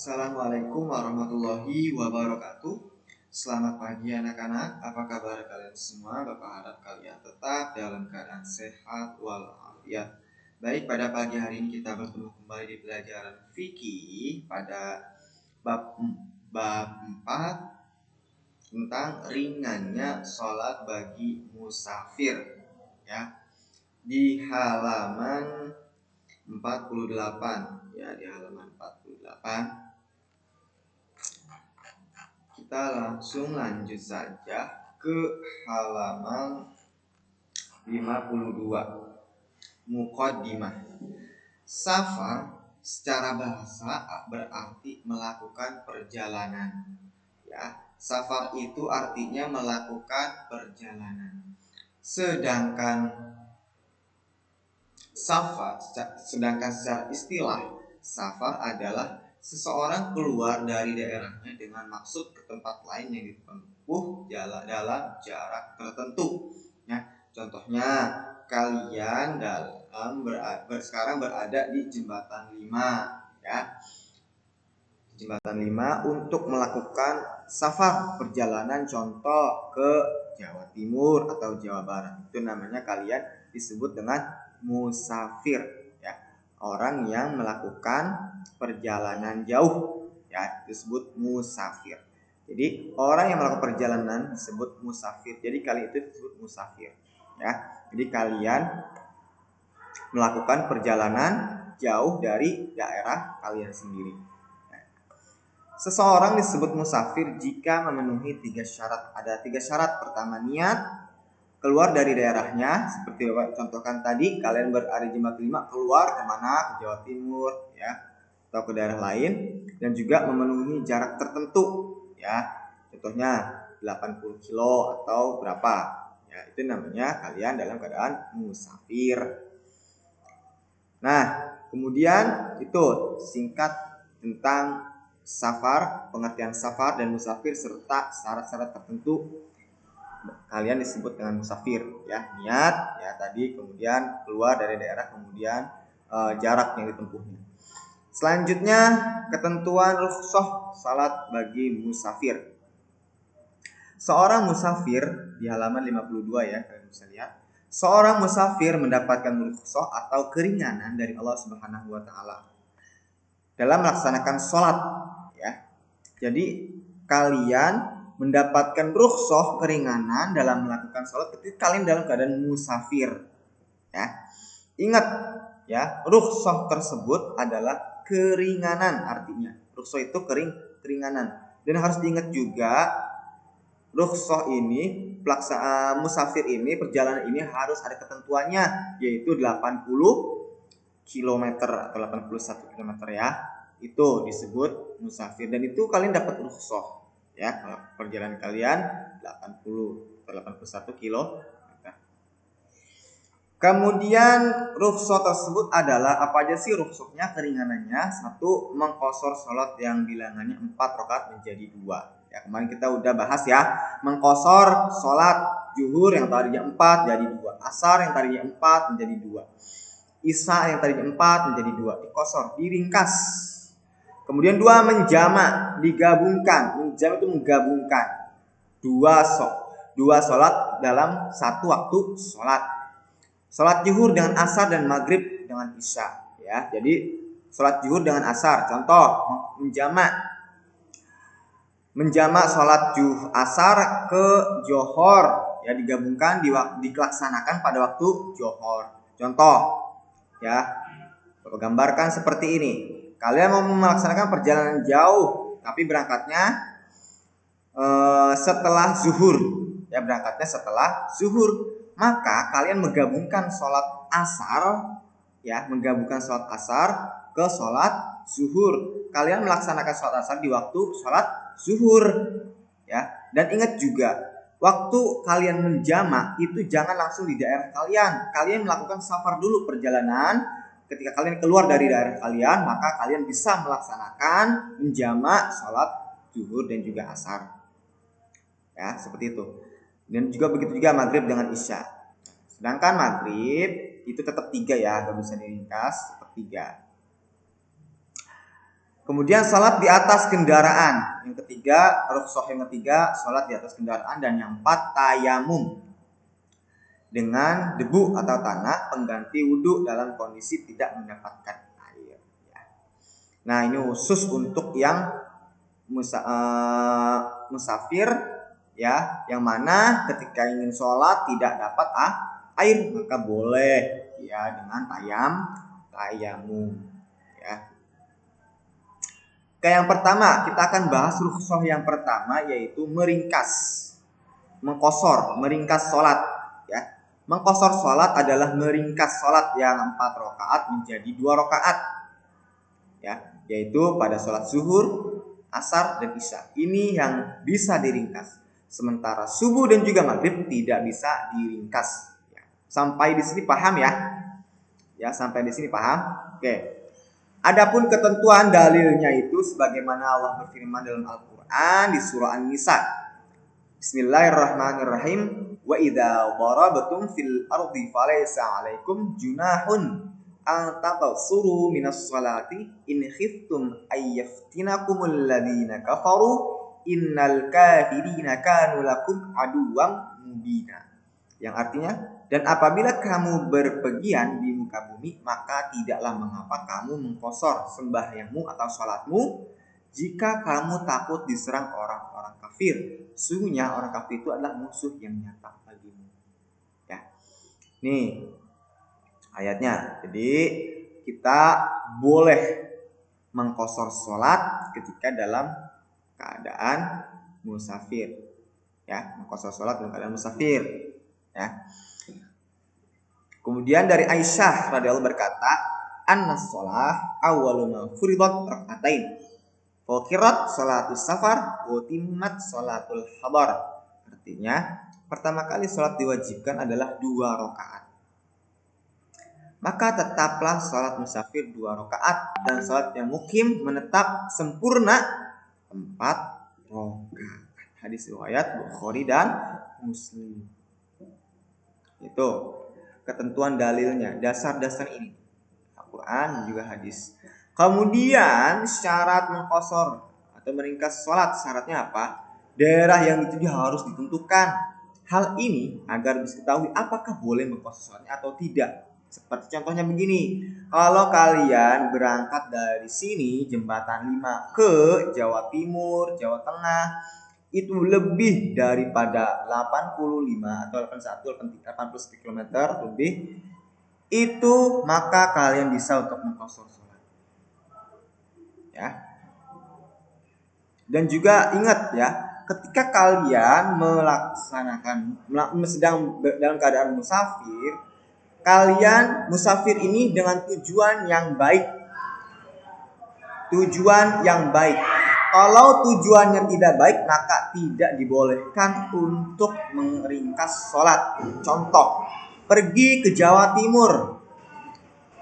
Assalamualaikum warahmatullahi wabarakatuh. Selamat pagi anak-anak. Apa kabar kalian semua? Bapak harap kalian tetap dalam keadaan sehat walafiat. Baik, pada pagi hari ini kita bertemu kembali di pelajaran fikih pada bab 4 tentang ringannya sholat bagi musafir, ya. Di halaman 48, ya, di halaman 48. Kita langsung lanjut saja ke halaman 52. Muqaddimah. Safar secara bahasa berarti melakukan perjalanan. Ya, safar itu artinya melakukan perjalanan. Sedangkan secara istilah, safar adalah seseorang keluar dari daerahnya dengan maksud ke tempat lain yang ditempuh dalam jarak tertentu. Ya, contohnya kalian sekarang berada di jembatan 5, ya. Jembatan 5 untuk melakukan safar perjalanan, contoh ke Jawa Timur atau Jawa Barat. Itu namanya kalian disebut dengan musafir, ya. Orang yang melakukan perjalanan jauh, ya, disebut musafir. Jadi orang yang melakukan perjalanan disebut musafir. Jadi kalian itu disebut musafir, ya. Jadi kalian melakukan perjalanan jauh dari daerah kalian sendiri. Seseorang disebut musafir jika memenuhi 3 syarat. Ada 3 syarat. Pertama, niat keluar dari daerahnya, seperti Bapak contohkan tadi, kalian berada di jembatan 5, keluar kemana? Ke Jawa Timur, ya, atau ke daerah lain, dan juga memenuhi jarak tertentu, ya. Contohnya 80 kilo atau berapa, ya, itu namanya kalian dalam keadaan musafir. Nah, kemudian itu singkat tentang safar, pengertian safar dan musafir serta syarat-syarat tertentu kalian disebut dengan musafir, ya. Niat, ya, tadi, kemudian keluar dari daerah, kemudian jarak yang ditempuhnya. Selanjutnya ketentuan rukhsah salat bagi musafir. Seorang musafir di halaman 52, ya, kalian bisa lihat. Seorang musafir mendapatkan rukhsah atau keringanan dari Allah Subhanahu wa taala dalam melaksanakan sholat, ya. Jadi kalian mendapatkan rukhsah, keringanan dalam melakukan sholat ketika kalian dalam keadaan musafir, ya. Ingat, ya, rukhsah tersebut adalah keringanan artinya. Rukhsah itu keringanan. Dan harus diingat juga, rukhsah ini, musafir ini, perjalanan ini harus ada ketentuannya, yaitu 80 km atau 81 km, ya. Itu disebut musafir, dan itu kalian dapat rukhsah, ya, kalau perjalanan kalian 80 atau 81 km. Kemudian rukhsah tersebut adalah apa aja sih rukhsahnya, keringanannya? 1, mengqashar sholat yang bilangannya 4 rakaat menjadi 2. Ya, kemarin kita udah bahas, ya. Mengqashar sholat zuhur yang tadinya 4 jadi 2, asar yang tadinya 4 menjadi 2, isya yang tadinya 4 menjadi 2, dikosor, diringkas. Kemudian 2, menjama, digabungkan. Menjama itu menggabungkan dua sholat dalam satu waktu sholat. Sholat zuhur dengan asar dan maghrib dengan isya, ya. Jadi sholat zuhur dengan asar, contoh menjama sholat asar ke johor, ya, digabungkan, dilaksanakan pada waktu johor. Contoh, ya, Bapak gambarkan seperti ini. Kalian mau melaksanakan perjalanan jauh, tapi berangkatnya setelah zuhur, ya, berangkatnya setelah zuhur. Maka kalian menggabungkan sholat asar, ya, menggabungkan sholat asar ke sholat zuhur. Kalian melaksanakan sholat asar di waktu sholat zuhur, ya. Dan ingat juga, waktu kalian menjama itu jangan langsung di daerah kalian. Kalian melakukan safar dulu, perjalanan. Ketika kalian keluar dari daerah kalian, maka kalian bisa melaksanakan menjama sholat zuhur dan juga asar, ya, seperti itu. Dan juga begitu juga maghrib dengan isya. Sedangkan maghrib itu tetap 3, ya, gak bisa diringkas, tetap 3. Kemudian salat di atas kendaraan. Yang ketiga, rukhsah yang ketiga, salat di atas kendaraan. Dan yang empat, tayamum dengan debu atau tanah pengganti wudhu dalam kondisi tidak mendapatkan air. Nah, ini khusus untuk yang musafir, ya, yang mana ketika ingin sholat tidak dapat air, maka boleh ya dengan tayamum. Ya. Yang pertama, kita akan bahas rukhsah yang pertama, yaitu meringkas sholat. Ya. Mengqashar sholat adalah meringkas sholat yang 4 rakaat menjadi 2 rakaat. Ya, yaitu pada sholat zuhur, asar, dan isya. Ini yang bisa diringkas. Sementara subuh dan juga maghrib tidak bisa diringkas. Ya. Sampai di sini paham ya? Ya, sampai di sini paham? Oke. Adapun ketentuan dalilnya itu sebagaimana Allah berfirman dalam Al-Qur'an di surah An-Nisa. Bismillahirrahmanirrahim. Wa idza darabtum fil ardi falaysa 'alaikum junahun an taqsuru minas salati in khiftum ayyaftinakumul ladzina kafaru innal kafirina kanu lakum aduwwan mubina. Yang artinya, dan apabila kamu berpergian di muka bumi, maka tidaklah mengapa kamu mengqashar sembahyangmu atau salatmu jika kamu takut diserang orang-orang kafir. Sungguhnya orang kafir itu adalah musuh yang nyata bagimu. Ya. Nih ayatnya. Jadi kita boleh mengqashar salat ketika dalam keadaan musafir. Ya, mengqashar salat dalam keadaan musafir. Ya. Kemudian dari Aisyah radhiyallahu berkata, "Annas shalah awwalu ma furidat rak'atain. Fuqirat salatus safar wa timmat salatul hadar." Artinya, pertama kali salat diwajibkan adalah 2 rakaat. Maka tetaplah salat musafir 2 rakaat dan salat yang mukim menetap sempurna 4 rakaat. Hadis riwayat Bukhari dan Muslim. Itu ketentuan dalilnya, dasar-dasar ini Al-Quran juga hadis. Kemudian syarat mengqashar atau meringkas sholat, syaratnya apa? Daerah yang dituju harus ditentukan. Hal ini agar bisa ketahui apakah boleh mengqashar sholatnya atau tidak. Seperti contohnya begini, kalau kalian berangkat dari sini Jembatan 5 ke Jawa Timur, Jawa Tengah, itu lebih daripada 85 atau 81 km lebih, itu maka kalian bisa untuk mengqashar sholat. Ya. Dan juga ingat ya, ketika kalian sedang dalam keadaan musafir, kalian musafir ini dengan tujuan yang baik. Tujuan yang baik. Kalau tujuannya tidak baik, maka tidak dibolehkan untuk meringkas sholat. Contoh, pergi ke Jawa Timur.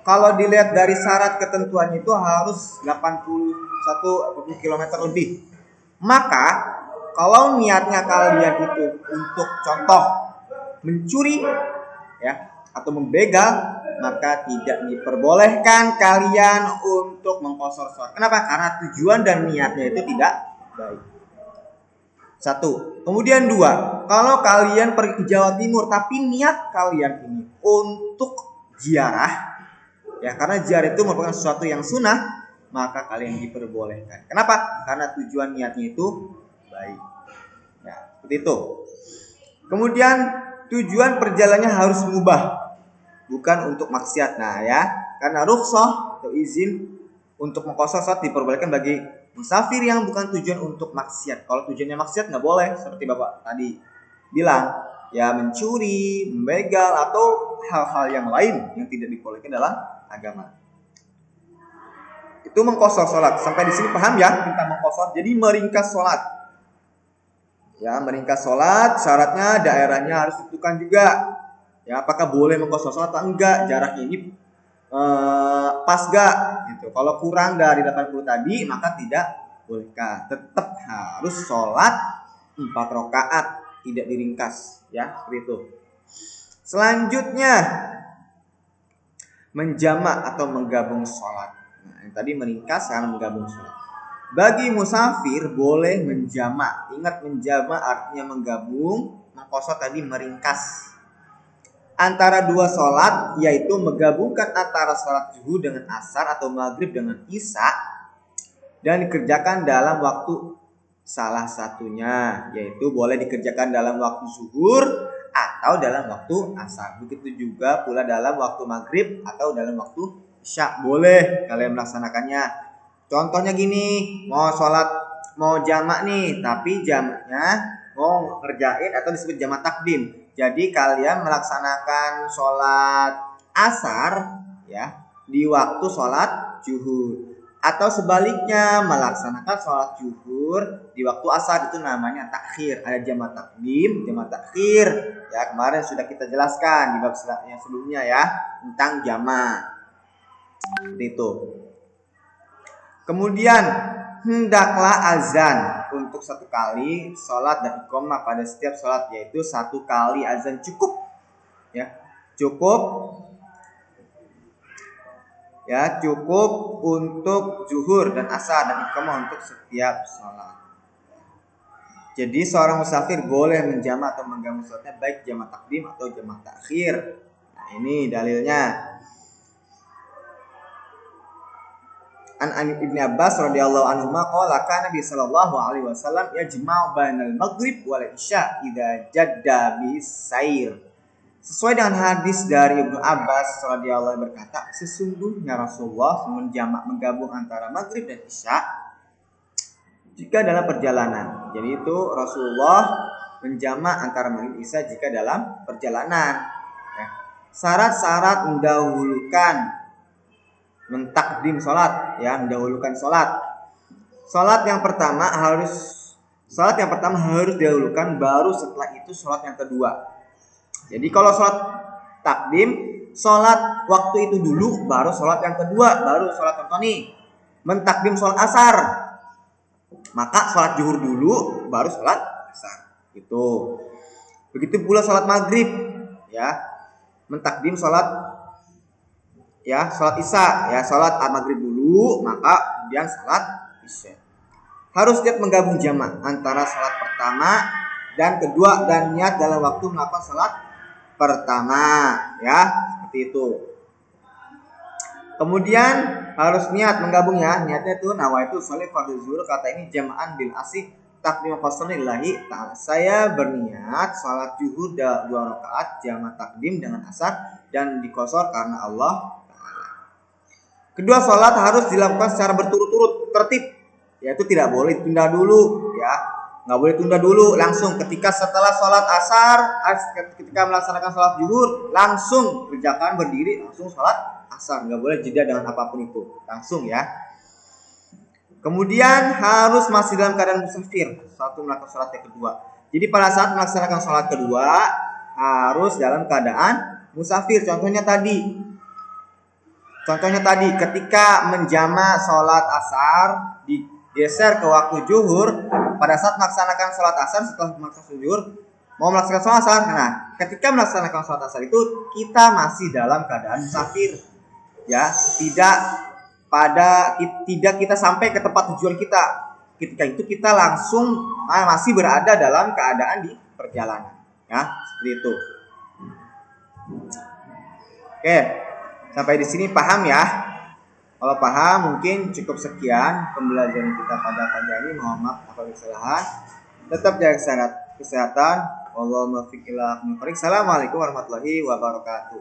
Kalau dilihat dari syarat ketentuannya itu harus 81 km lebih. Maka, kalau niatnya kalian itu untuk contoh mencuri, ya, atau membegal, maka tidak diperbolehkan kalian untuk mengqashar sholat. Kenapa? Karena tujuan dan niatnya itu tidak baik. 1. Kemudian 2, kalau kalian pergi ke Jawa Timur tapi niat kalian ini untuk ziarah, ya, karena ziarah itu merupakan sesuatu yang sunnah, maka kalian diperbolehkan. Kenapa? Karena tujuan niatnya itu baik. Ya, seperti itu. Kemudian tujuan perjalanannya harus mubah, bukan untuk maksiat. Nah ya, karena rukhsah atau izin untuk mengqashar sholat diperbolehkan bagi musafir yang bukan tujuan untuk maksiat. Kalau tujuannya maksiat nggak boleh, seperti Bapak tadi bilang, ya mencuri, membegal, atau hal-hal yang lain yang tidak dibolehkan dalam agama. Itu mengqashar sholat. Sampai di sini paham ya tentang mengqashar. Jadi meringkas sholat. Ya, meringkas sholat syaratnya daerahnya harus ditentukan juga. Ya, apakah boleh mengqashar sholat atau enggak? Jaraknya ini pas gak? Gitu. Kalau kurang dari 80 tadi, maka tidak bolehkah. Tetap harus sholat 4 rakaat, tidak diringkas. Ya, seperti itu. Selanjutnya, menjamak atau menggabung sholat. Nah, Yang tadi meringkas karena menggabung sholat. Bagi musafir boleh menjamak. Ingat, menjamak artinya menggabung, mengkosor tadi meringkas antara dua sholat, yaitu menggabungkan antara sholat zuhur dengan asar atau maghrib dengan isya, dan dikerjakan dalam waktu salah satunya, yaitu boleh dikerjakan dalam waktu zuhur atau dalam waktu asar. Begitu juga pula dalam waktu maghrib atau dalam waktu isya, boleh kalian melaksanakannya. Contohnya gini, mau jamak nih, tapi jamaknya mau ngerjain atau disebut jamak takdim. Jadi kalian melaksanakan sholat asar ya di waktu sholat zuhur, atau sebaliknya melaksanakan sholat zuhur di waktu asar, itu namanya takhir. Ada jamak takdim, jamak takhir. Ya, kemarin sudah kita jelaskan di bab yang sebelumnya ya tentang jamak. Seperti itu. Kemudian hendaklah azan untuk satu kali sholat dan iqamah pada setiap sholat, yaitu satu kali azan cukup. Ya, cukup untuk zuhur dan asar dan iqamah untuk setiap sholat. Jadi seorang musafir boleh menjamak atau menggabung sholatnya baik jamak takdim atau jamak takhir. Nah, ini dalilnya. An Ibnu Abbas radhiyallahu anhu qala kana Nabi sallallahu alaihi wasallam yajma'u bainal maghrib wal isya idza jadda bis sair. Sesuai dengan hadis dari Ibnu Abbas radhiyallahu anhu berkata, sesungguhnya Rasulullah menggabung antara maghrib dan isya jika dalam perjalanan. Jadi itu Rasulullah menjamak antara maghrib dan isya jika dalam perjalanan. Syarat-syarat mentakdim sholat, ya, mendahulukan sholat. Sholat yang pertama harus didahulukan, baru setelah itu sholat yang kedua. Jadi kalau sholat takdim, sholat waktu itu dulu, baru sholat yang kedua, baru sholat contoh nih, mentakdim sholat asar, maka sholat zuhur dulu, baru sholat asar. Gitu. Begitu pula sholat maghrib, ya, mentakdim sholat isya, ya, sholat maghrib dulu, maka kemudian sholat isya. Harus niat menggabung jamak antara sholat pertama dan kedua, dan niat dalam waktu melakukan sholat pertama, ya, seperti itu. Kemudian harus niat menggabung, ya, niatnya itu nawaitu sholli fardhu zuhur, kata ini jama'an bil asih takdim qasr lillahi ta'ala. Saya berniat sholat zuhur 2 rakaat jamak takdim dengan asar dan dikosor karena Allah. Kedua sholat harus dilakukan secara berturut-turut, tertib, yaitu tidak boleh tunda dulu, ya, nggak boleh tunda dulu. Langsung ketika setelah sholat asar, ketika melaksanakan sholat zuhur, langsung kerjakan berdiri, langsung sholat asar, nggak boleh jeda dengan apapun itu, langsung, ya. Kemudian harus masih dalam keadaan musafir satu melakukan sholat yang kedua. Jadi pada saat melaksanakan sholat kedua harus dalam keadaan musafir. Contohnya tadi ketika menjamak sholat asar digeser ke waktu zuhur, pada saat melaksanakan sholat asar, setelah melaksanakan zuhur mau melaksanakan sholat asar. Nah, ketika melaksanakan sholat asar itu kita masih dalam keadaan musafir, ya, tidak kita sampai ke tempat tujuan kita. Ketika itu kita langsung masih berada dalam keadaan di perjalanan, ya, seperti itu. Oke. Sampai di sini paham, ya? Kalau paham mungkin cukup sekian pembelajaran kita pada pagi ini. Mohon maaf apabila kesalahan. Tetap jaga kesehatan. Wallahul muwaffiq ila aqwamit thoriq. Assalamualaikum warahmatullahi wabarakatuh.